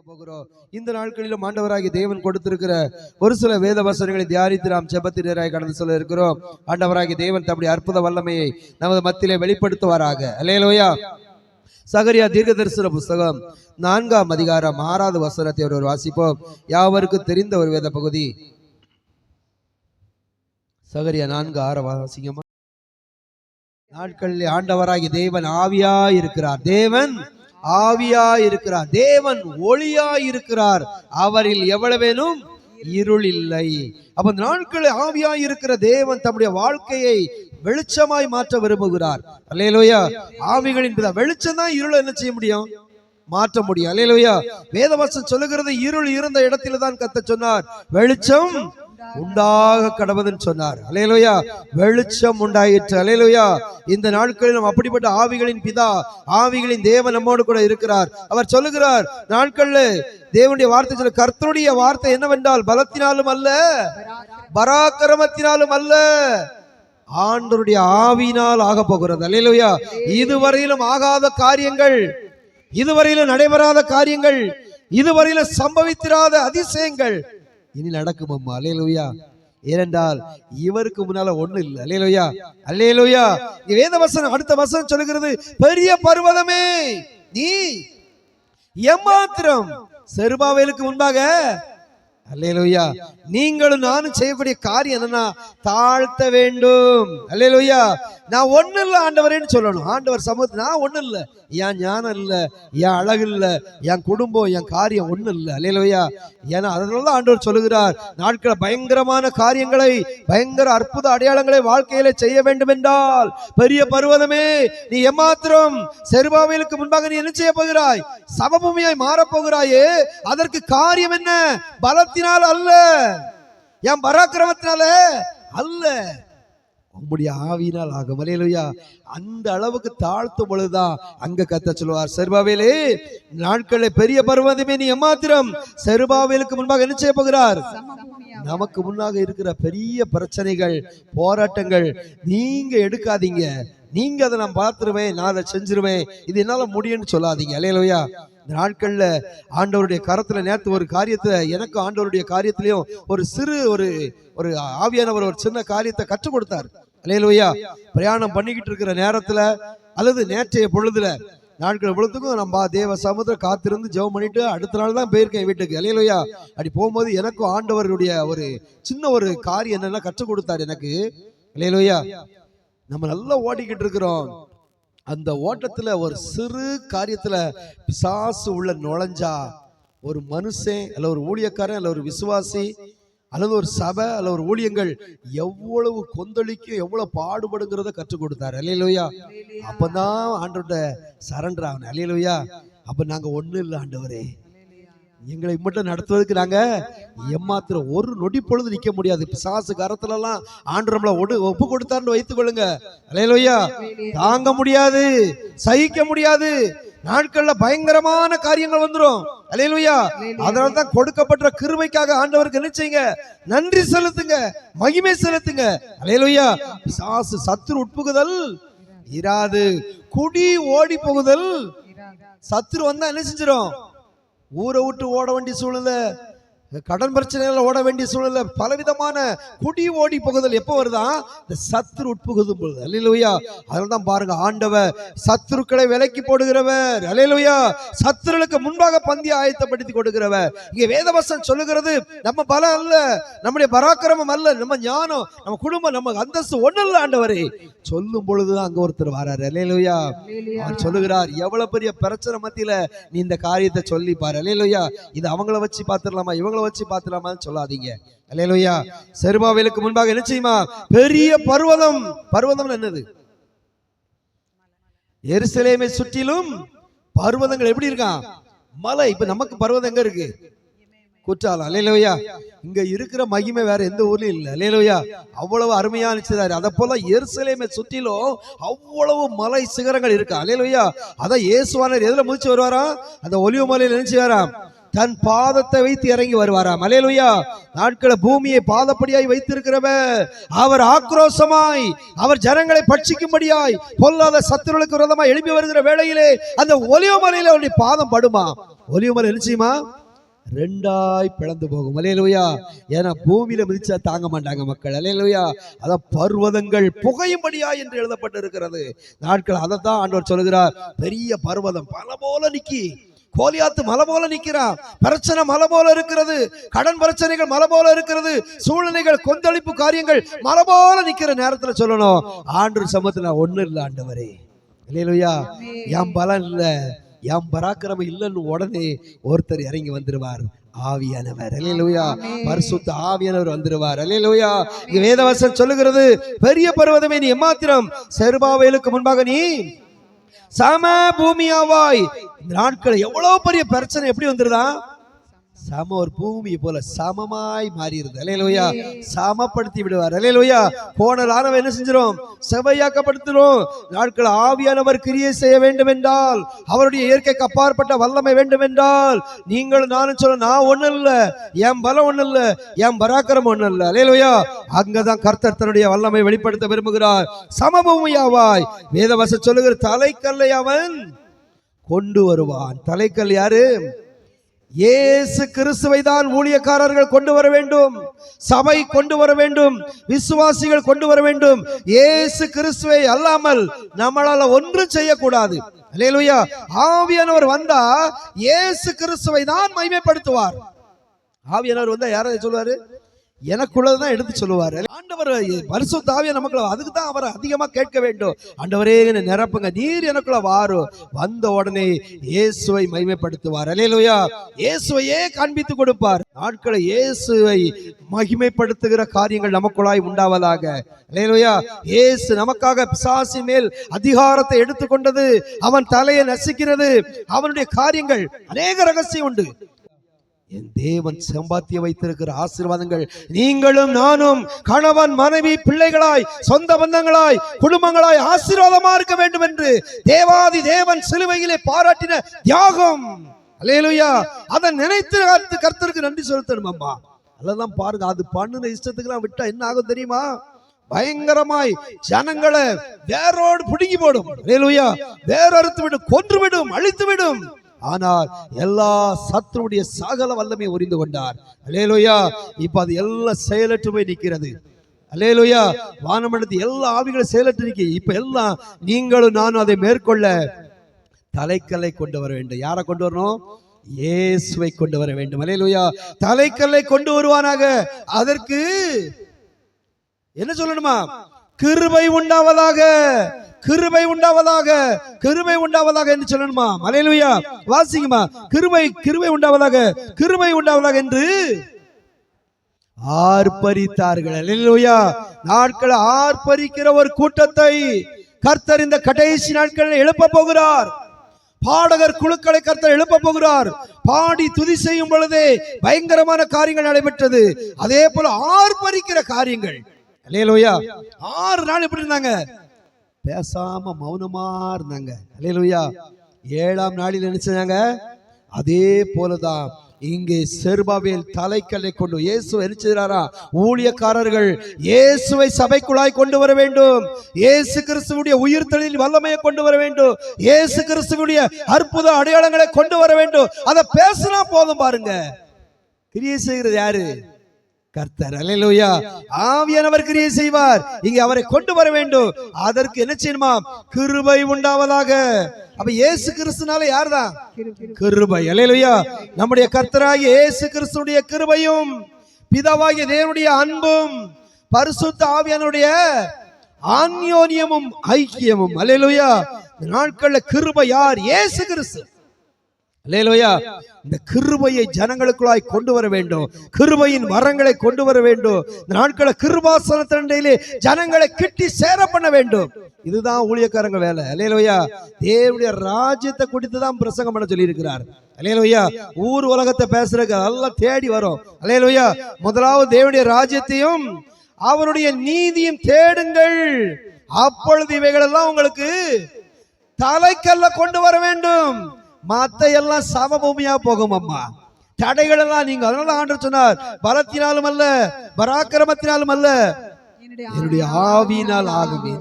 போகிறோம். இந்த நாட்களிலும் ஆண்டவராகிய தேவன் கொடுத்திருக்கிற ஒரு சில வேத வசனங்களை தியானித்து நாம் ஜெபத்தினராய் கடந்து சொல்ல இருக்கிறோம். ஆண்டவராகிய தேவன் தம்முடைய அற்புத வல்லமையை நமது மத்தியிலே வெளிப்படுத்துவாராக. அல்லேலூயா. சகரியா தீர்க்கதரிசன புஸ்தகம் 4ஆம் அதிகாரம் 6வது வசனத்தை ஒருவர் வாசிப்போம். யாவருக்கும் தெரிந்த ஒரு வேத பகுதி. சகரியா 4:6 வாசிங்கம்மா. நாட்களில் ஆண்டவராகிய தேவன் ஆவியாய் இருக்கிறார். தேவன் ஆவியாய் இருக்கிறார். தேவன் ஒளியாய் இருக்கிறார். அவரில் எவ்வளவேனும் இருள் இல்லை. அப்ப நாட்களில் ஆவியாய் இருக்கிற தேவன் தம்முடைய வாழ்க்கையை வெளிச்சமாய் மாற்ற விரும்புகிறார். அல்லேலூயா. ஆவிகளின் வெளிச்சம் தான் இருளை என்ன செய்ய முடியும்? மாற்ற முடியும். அல்லேலூயா. வேதவசனம் சொல்லுகிறது, இருள் இருந்த இடத்துல தான் கர்த்தர் சொன்னார் வெளிச்சம் உண்டாக கடவுதுன்னு சொன்னார். அல்லேலூயா. வெளிச்சம் உண்டாயிற்று. அல்லேலூயா. இந்த நாட்களிலும் அப்படிப்பட்ட ஆவிகளின் பிதா, ஆவிகளின் தேவன் நம்மோடு கூட இருக்கிறார். அவர் சொல்லுகிறார், நாட்கள்ல தேவனுடைய வார்த்தை சொல்ல, கர்த்தருடைய வார்த்தை என்னவென்றால் பலத்தினாலும் அல்ல, பராக்கிரமத்தினாலும் அல்ல, ஆண்டவருடைய ஆவியினால் ஆக போகிறது. அல்லேலூயா. இதுவரையிலும் ஆகாத காரியங்கள், இதுவரையிலும் நடைபெறாத காரியங்கள், இதுவரையிலும் சம்பவித்திராத அதிசயங்கள் இனி நடக்கும் அம்மா. அல்லேலூயா. ஏனென்றால் இவருக்கு முன்னால ஒண்ணு இல்லை. அல்லேலூயா. அல்லேலூயா. வேத வசனம் அடுத்த வசனம் சொல்லுகிறது, பெரிய பர்வதமே நீ எம்மாத்திரம் செருபாவேலுக்கு முன்பாக, அல்லேலூயா, நீங்களும் நானும் செய்யக்கூடிய காரியம் என்னன்னா தாழ்த்த வேண்டும். அல்லேலூயா. நான் ஒண்ணு இல்லை ஆண்டவரேன்னு சொல்லணும். ஆண்டவர் சமூகத்தில் நான் ஒண்ணு இல்லை, என் ஞானம் இல்லை, என் அழகு இல்லை, என் குடும்பம், என் காரியம் ஒண்ணு இல்லை. அல்லேலூயா. ஏன்னா அதனால ஆண்டவர் சொல்லுகிறார், நாட்களை பயங்கரமான காரியங்களை, பயங்கர அற்புத அடையாளங்களை வாழ்க்கையில செய்ய வேண்டும் என்றால், பெரிய பர்வதமே நீ எம்மாத்திரம் செருபாவேலுக்கு முன்பாக நீ என்ன செய்ய போகிறாய்? சமபூமியாய் மாறப்போகிறாயே. அதற்கு காரியம் என்ன? பலத்தினால் அல்ல, என் பராக்கிரமத்தினால அல்ல, உம்முடைய ஆவியினால் ஆகும். அல்லேலூயா. அந்த அளவுக்கு தாழ்த்தும் பொழுதுதான் அங்க கர்த்தர் சொல்லுவார், செருபாவேலே நாட்களே பெரிய பர்வதமே நீ எம்மாத்திரம் செருபாவேலுக்கு முன்பாக என்ன செய்ய போகிறார்? நமக்கு முன்னாக இருக்கிற பெரிய பிரச்சனைகள், போராட்டங்கள் நீங்க எடுக்காதீங்க. நீங்க அதை நான் பார்த்துருவேன், நான் அதை செஞ்சிருவேன், இது என்னால முடியும்னு சொல்லாதீங்க. அல்லேலூயா. இந்த நாட்கள்ல ஆண்டவருடைய கரத்துல, நேற்று ஒரு காரியத்துல, எனக்கு ஆண்டவருடைய காரியத்திலையும் ஒரு சிறு ஒரு ஆவியானவர் ஒரு சின்ன காரியத்தை கற்றுக் கொடுத்தார். அல்லேலூயா. பிரயாணம் பண்ணிக்கிட்டு இருக்கிற நேரத்துல அல்லது நேற்றைய பொழுதுல, நாட்கள் பொழுதுக்கும் நம்ம தேவ சமுத்திரம் காத்திருந்து ஜெபம் பண்ணிட்டு அடுத்த நாள் தான் போயிருக்கேன் வீட்டுக்கு. அல்லேலூயா. அப்படி போகும்போது எனக்கும் ஆண்டவருடைய ஒரு சின்ன ஒரு காரியம் என்னன்னா கற்றுக் கொடுத்தார் எனக்கு. அல்லேலூயா. நம்ம நல்லா ஓடிக்கிட்டு இருக்கிறோம். அந்த ஓட்டத்துல ஒரு சிறு காரியத்துல பிசாசு உள்ள நுழைஞ்சா, ஒரு மனுஷன் அல்ல ஒரு ஊழியக்காரன் அல்ல ஒரு விசுவாசி அல்லது ஒரு சபை அல்ல ஒரு ஊழியங்கள் எவ்வளவு கொந்தளிக்கும், எவ்வளவு பாடுபடுங்கிறத கற்றுக் கொடுத்தாரு. அல்லேலூயா. அப்பதான் ஆண்டவர்கிட்ட சரண்டர் ஆகணும். அல்லேலூயா. அப்ப நாங்க ஒண்ணு இல்லை ஆண்டவரே, எங்களை மட்டும் நடத்துவதற்கு நாங்க எம்மாத்திரம் ஒரு நொடி பொழுது நிக்க முடியாது. பிசாசு கரத்துல எல்லாம் ஆண்டவர் நம்மள ஒப்பு கொடுத்தாருன்னு வைத்துக் கொள்ளுங்க. அல்லேலூயா. தாங்க முடியாது, சகிக்க முடியாது. நாட்கள்ல பயங்கரமான காரியங்கள் வந்துரும். அல்லேலூயா. அதனால்தான் கொடுக்கப்பட்ட கிருபைக்காக ஆண்டவருக்கு என்ன செய்யுங்க? நன்றி செலுத்துங்க, மகிமை செலுத்துங்க. அல்லேலூயா. பிசாசு சத்துரு உட்புகுதல் இராது, குடி ஓடி போகுதல். சத்துரு வந்தா என்ன செஞ்சிடும்? ஊரை விட்டு ஓட வேண்டிய சூழ்நிலை, கடன் பிரச்சனைகள் ஓட வேண்டிய சூழ்நிலை, பலவிதமான குடி ஓடி போகுதல் எப்போ வருதா? இந்த சத்துரு உட்புகுதும் பொழுது. அல்லேலூயா. அதனால்தான் பாருங்க, ஆண்டவர் சத்துருக்களை விலக்கி போடுகிறவர். அல்லேலூயா. சத்துருளுக்கு முன்பாக பந்தி ஆயத்தப்படுத்தி கொடுக்கிறவர். இங்க வேதவசனம் சொல்லுகிறது, நம்ம பலம் அல்ல, நம்முடைய பராக்கிரமம் அல்ல, நம்ம ஞானம், நம்ம குடும்பம், நம்ம அந்தஸ்து ஒண்ணு இல்ல ஆண்டவரே சொல்லும் பொழுதுதான் அங்க ஒருத்தர் வராரு. அல்லேலூயா. அவர் சொல்லுகிறார், எவ்வளவு பெரிய பிரச்சனை மத்தியில நீ இந்த காரியத்தை சொல்லி பாரு. அல்லேலூயா. இது அவங்கள வச்சு பார்த்துடலாமா, இவங்கள வச்சு பார்த்துடலாமான்னு சொல்லாதீங்க. அல்லேலூயா. செருபாவேலுக்கு முன்பாக என்ன செய்யுமா? பெரிய பர்வதம். பர்வதம் என்னது? எருசலேமை சுற்றிலும் பர்வதங்கள் எப்படி இருக்கான்? மலை. இப்ப நமக்கு பர்வதம் எங்க இருக்கு? குற்றாலம். அல்லேலூயா. இங்க இருக்கிற மகிமை வேற எந்த ஊர்லயும் இல்ல. அல்லேலூயா. அவ்வளவு அருமையா நினைச்சதாரு. அதை போல எருசலேமை சுற்றிலும் அவ்வளவு மலை சிகரங்கள் இருக்கா. அல்லேலூயா. அதான் இயேசுவானவர் எதுல முடிச்சு வருவாராம்? அந்த ஒலிவ மலையில நினைச்சு வராம், தன் பாதத்தை வைத்து இறங்கி வருவாராம். அல்லேலூயா. நாட்களை பூமியை பாதப்படியாய் வைத்திருக்கிறவர், அவர் ஆக்ரோஷமாய் அவர் ஜனங்களை பட்சிக்கும்படியாய் பொல்லாத சத்துருவுக்கு விரோதமாய் எழுப்பி வருகிற வேளையிலே அந்த ஒலிவ மலையில அவருடைய பாதம் படுமா. ஒலிவ மலை நிச்சயமா ரெண்டாய் பிளந்து போகும். அல்லேலூயா. ஏன்னா பூமியில மிதிச்சா தாங்க மாட்டாங்க மக்கள். அல்லேலூயா. அதான் பர்வதங்கள் புகையும்படியா என்று எழுதப்பட்டிருக்கிறது. நாட்கள் அதை தான் ஆண்டவர் சொல்லுகிறார். பெரிய பர்வதம் மலை போல நிக்கி, கோலியாத்து மலை போல நிக்கிறான், பிரச்சனை மலை போல இருக்கிறது, கடன் பிரச்சனைகள் மலை போல இருக்கிறது, சூழ்நிலைகள் கொந்தளிப்பு காரியங்கள் மலை போல நிக்கிற நேரத்துல சொல்லணும், ஆண்டவர் சமூகத்துல ஒண்ணு இல்லை ஆண்டவரே. அல்லேலூயா. என் பலம் இல்ல, என் பராக்கிரமம் இல்லைன்னு உடனே ஒருத்தர் இறங்கி வந்துருவார், ஆவியானவர். அல்லேலூயா. பரிசுத்த ஆவியானவர் வந்துருவார். அல்லேலூயா. இங்க வேதவசனம் சொல்லுகிறது, பெரிய பர்வதமே நீ எம்மாத்திரம், செருபாபேலுக்கு முன்பாக நீ சம பூமியாவாய். இந்த நாட்கள் எவ்வளவு பெரிய பிரச்சனை எப்படி வந்துருதா, சம ஒரு பூமி போல சமமாய் மாறிடுது. அல்லேலூயா. சமப்படுத்தி விடுவார். அல்லேலூயா. கோணலானவன் என்ன செஞ்சிரும், செவையாக்கப்படுத்துறோம். நாட்கள் ஆவியானவர் கிரியை செய்ய வேண்டும் என்றால், அவருடைய இயற்கைக்கு அப்பாற்பட்ட வல்லமை வேண்டும் என்றால், நீங்களும் நானும் சொல்ல, நான் ஒண்ணு இல்ல, என் பலம் ஒண்ணு இல்ல, என் பராக்கிரமம் ஒண்ணு இல்ல. அல்லேலூயா. அங்கதான் கர்த்தர் தன்னுடைய வல்லமை வெளிப்படுத்த விரும்புகிறார். சமபூமியாவாய். வேதவசனம் சொல்லுகிற தலைக்கல்லை அவன் கொண்டு வருவான். தலைக்கல் யாரு? இயேசு கிறிஸ்துவை தான் ஊழியக்காரர்கள் கொண்டு வர வேண்டும், சபை கொண்டு வர வேண்டும், விசுவாசிகள் கொண்டு வர வேண்டும். இயேசு கிறிஸ்துவை அல்லாமல் நம்மளால ஒன்றும் செய்யக்கூடாது. அல்லேலூயா. ஆவியானவர் வந்தா இயேசு கிறிஸ்துவை தான் மகிமைப்படுத்துவார். ஆவியானவர் வந்தா யாரை சொல்லுவாரு, எனக்குள்ளதான் எடுத்து சொல்லுவாரு. ஆண்டவர் பரிசுத்த ஆவியானவர் நமக்குள்ள, அதுக்கு தான் அவரை அதிகமா கேட்க வேண்டும். ஆண்டவரே நிரப்புங்க, நீர் எனக்குள்ள வாரு. வந்த உடனே இயேசுவை மகிமைப்படுத்துவார். அல்லேலூயா. இயேசுவையே காண்பித்து கொடுப்பார். நாட்களை இயேசுவை மகிமைப்படுத்துகிற காரியங்கள் நமக்குள்ளாய் உண்டாவதாக. அல்லேலூயா. இயேசு நமக்காக பிசாசு மேல் அதிகாரத்தை எடுத்துக்கொண்டது, அவன் தலையை நசுக்கிறது, அவனுடைய காரியங்கள் அநேக ரகசியம் உண்டு. என் தேவன் சம்பாத்திய வைத்திருக்கிற ஆசீர்வாதங்கள் நீங்களும் நானும் கணவன் மனைவி பிள்ளைகளாய் சொந்த பந்தங்களாய் குடும்பங்களாய் ஆசீர்வாதமா இருக்க வேண்டும் என்று தேவாதி தேவன் சிலுவையிலே பாராட்டின தியாகம். அல்லேலூயா. அதை நினைத்து கர்த்தருக்கு நன்றி செலுத்தணும் அம்மா. அதெல்லாம் பாருங்க, அது பண்ணுன இஷ்டத்துக்குலாம் விட்டா என்ன ஆகும் தெரியுமா, பயங்கரமாய் ஜனங்களை வேரோடு பிடுங்கி போடும். அல்லேலூயா. வேறறுத்து விடும், கொன்று விடும், அழித்து விடும். ஆனால் எல்லா சத்துருடைய சகல வல்லமை உரிந்து கொண்டார். அல்லேலூயா. இப்ப அது எல்லாம் செயலற்று போய் நிற்கிறது. அல்லேலூயா. வானமண்டலத்தில் எல்லா ஆவிகளும் செயலற்று நிற்க. இப்ப எல்லாம் நீங்களும் நானும் அதை மேற்கொள்ள தலைக்கல்லை கொண்டு வர வேண்டும். யாரை கொண்டு வரணும்? இயேசுவை கொண்டு வர வேண்டும். அல்லேலூயா. தலைக்கல்லை கொண்டு வருவானாக. அதற்கு என்ன சொல்லணுமா, கிருபை உண்டாவதாக, கிருபை உண்டாவதாக, கிருபை உண்டாவதாக என்று சொல்லணுமா. அல்லேலூயா. வாசிக்குமா, கிருபை கிருபை உண்டாவதாக, கிருபை உண்டாவதாக என்று ஆர்ப்பரித்தார்கள். அல்லேலூயா. நாட்களை ஆர்ப்பரிக்கிற ஒரு கூட்டத்தை கர்த்தர் இந்த கடைசி நாட்களில் எழுப்ப போகிறார். பாடகர் குழுக்களை கர்த்தர் எழுப்ப போகிறார். பாடி துதி செய்யும் பொழுதே பயங்கரமான காரியங்கள் நடைபெற்றது. அதே போல ஆர்ப்பரிக்கிற காரியங்கள். அல்லேலூயா. 6 நாள் எப்படி இருந்தாங்க, பேசாம மௌனமா இருந்தாங்க. அல்லேலூயா. 7ஆம் நாளில் என்ன செஞ்சாங்க, அதே போலதான் இங்கே செருபாபேல் தலைக்கல்லை கொண்டு இயேசு எரிச்சாரா, ஊழியக்காரர்கள் இயேசுவை சபைக்குள்ளாய் கொண்டு வர வேண்டும். இயேசு கிறிஸ்துவுடைய உயிர்த்தெழுதலின் வல்லமையை கொண்டு வர வேண்டும். இயேசு கிறிஸ்துவுடைய அற்புத அடையாளங்களை கொண்டு வர வேண்டும். அதை பேசினா போதும். பாருங்க, கிரியை செய்கிறது யாரு? கர்த்தர். அல்லேலூயா. ஆவியானவர் கிரியை செய்வார். இங்கே அவரை கொண்டு வர வேண்டும். அதற்கு என்ன செய்யணுமா, கிருபை உண்டாவதாக. அப்ப இயேசு கிறிஸ்துனால யார்தான்? கிருபை. அல்லேலூயா. நம்முடைய கர்த்தராகிய இயேசு கிறிஸ்துடைய கிருபையும் பிதாவாகிய தேவனுடைய அன்பும் பரிசுத்த ஆவியானுடைய அன்யோன்யமும் ஐக்கியமும். அல்லேலூயா. இந்த நாட்கள்ல கிருபை யார்? இயேசு கிறிஸ்து. அல்லேலூயா. இந்த கிருபையை ஜனங்களுக்குள்ளாய் கொண்டு வர வேண்டும். கிருபையின் வரங்களை கொண்டு வர வேண்டும். இந்த நாட்களை கிருபாசனத்திலே ஜனங்களை கிட்டி சேர பண்ண வேண்டும். இதுதான் ஊழியக்காரங்க வேலை. அல்லேலூயா. தேவனுடைய ராஜ்யத்தை குறித்து தான் பிரசங்கம் பண்ண சொல்லி இருக்கிறார். அல்லேலூயா. ஊர் உலகத்தை பேசுறதுக்கு எல்லாம் தேடி வரும். அல்லேலூயா. முதலாவது தேவனுடைய ராஜ்யத்தையும் அவருடைய நீதியும் தேடுங்கள், அப்பொழுது இவைகள் எல்லாம் உங்களுக்கு தலைக்கல்ல கொண்டு வர வேண்டும். மத்த எல்லாம் சமபூமியா போகும் அம்மா. தடைகள் எல்லாம் நீங்க. அதனால ஆண்டவர் சொன்னார், பலத்தினாலும் அல்ல, பராக்கிரமத்தினாலும் அல்ல, என்னுடைய ஆவியினால் ஆகுமே.